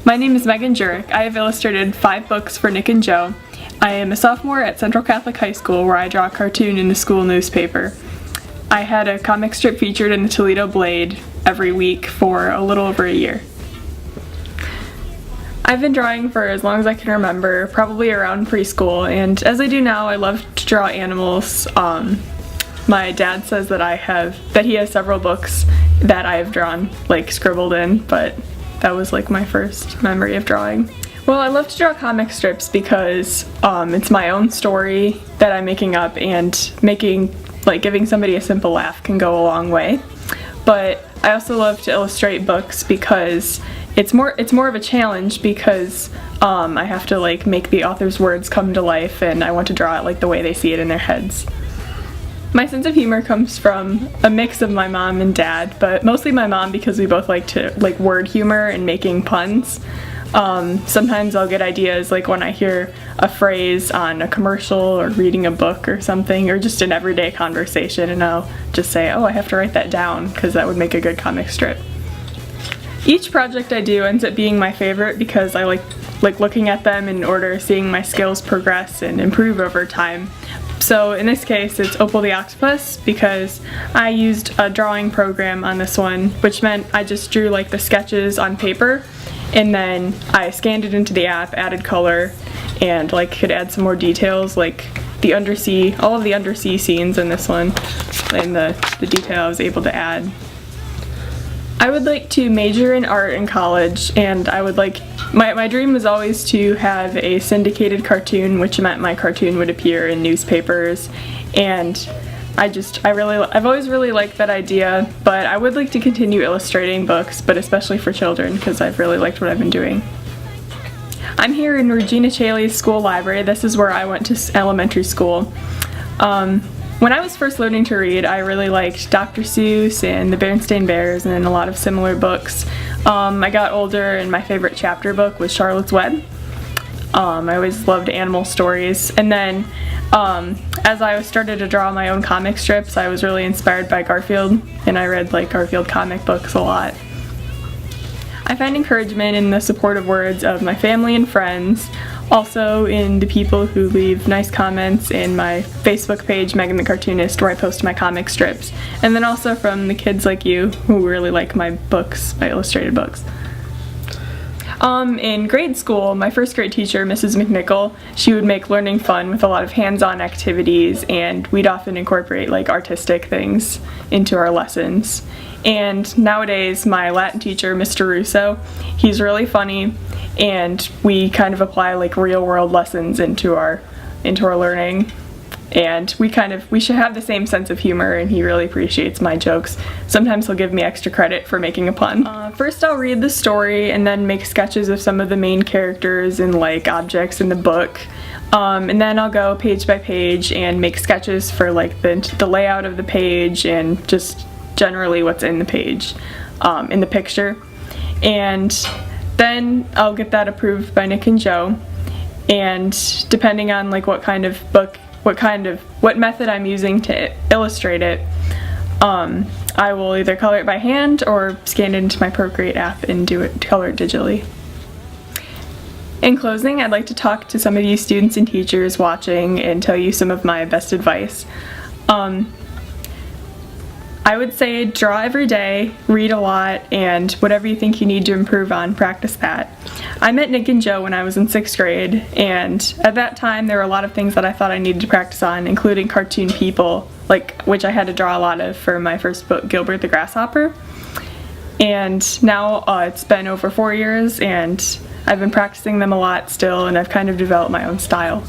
My name is Megan Jurek. I have illustrated 5 books for Nick and Joe. I am a sophomore at Central Catholic High School where I draw a cartoon in the school newspaper. I had a comic strip featured in the Toledo Blade every week for a little over a year. I've been drawing for as long as I can remember, probably around preschool, and as I do now, I love to draw animals. My dad says that he has several books that I have drawn, like scribbled in, but that was like my first memory of drawing. Well, I love to draw comic strips because it's my own story that I'm making up, and giving somebody a simple laugh can go a long way. But I also love to illustrate books because it's more of a challenge because I have to make the author's words come to life, and I want to draw it the way they see it in their heads. My sense of humor comes from a mix of my mom and dad, but mostly my mom because we both like word humor and making puns. Sometimes I'll get ideas when I hear a phrase on a commercial or reading a book or something, or just an everyday conversation, and I'll just say, oh, I have to write that down because that would make a good comic strip. Each project I do ends up being my favorite because I like looking at them in order, seeing my skills progress and improve over time. So in this case, it's Opal the Octopus because I used a drawing program on this one, which meant I just drew the sketches on paper, and then I scanned it into the app, added color, and could add some more details like the undersea, all of the undersea scenes in this one, and the detail I was able to add. I would like to major in art in college, and I would my dream was always to have a syndicated cartoon, which meant my cartoon would appear in newspapers, and I've always really liked that idea, but I would like to continue illustrating books, but especially for children, because I've really liked what I've been doing. I'm here in Regina Chaley's school library. This is where I went to elementary school. When I was first learning to read, I really liked Dr. Seuss and the Berenstain Bears and a lot of similar books. I got older and my favorite chapter book was Charlotte's Web. I always loved animal stories. And then as I started to draw my own comic strips, I was really inspired by Garfield, and I read Garfield comic books a lot. I find encouragement in the supportive words of my family and friends, also in the people who leave nice comments in my Facebook page, Megan the Cartoonist, where I post my comic strips, and then also from the kids like you who really like my books, my illustrated books. In grade school, my first grade teacher, Mrs. McNichol, she would make learning fun with a lot of hands-on activities, and we'd often incorporate artistic things into our lessons. And nowadays, my Latin teacher, Mr. Russo, he's really funny, and we kind of apply real-world lessons into our learning. And we should have the same sense of humor, and he really appreciates my jokes. Sometimes he'll give me extra credit for making a pun. First I'll read the story and then make sketches of some of the main characters and objects in the book. And then I'll go page by page and make sketches for the layout of the page and just generally what's in the page, in the picture. And then I'll get that approved by Nick and Joe. And depending on what kind of book, what method I'm using to illustrate it, I will either color it by hand or scan it into my Procreate app and color it digitally. In closing, I'd like to talk to some of you students and teachers watching and tell you some of my best advice. I would say draw every day, read a lot, and whatever you think you need to improve on, practice that. I met Nick and Joe when I was in 6th grade, and at that time there were a lot of things that I thought I needed to practice on, including cartoon people, which I had to draw a lot of for my first book, Gilbert the Grasshopper. And now it's been over 4 years, and I've been practicing them a lot still, and I've kind of developed my own style.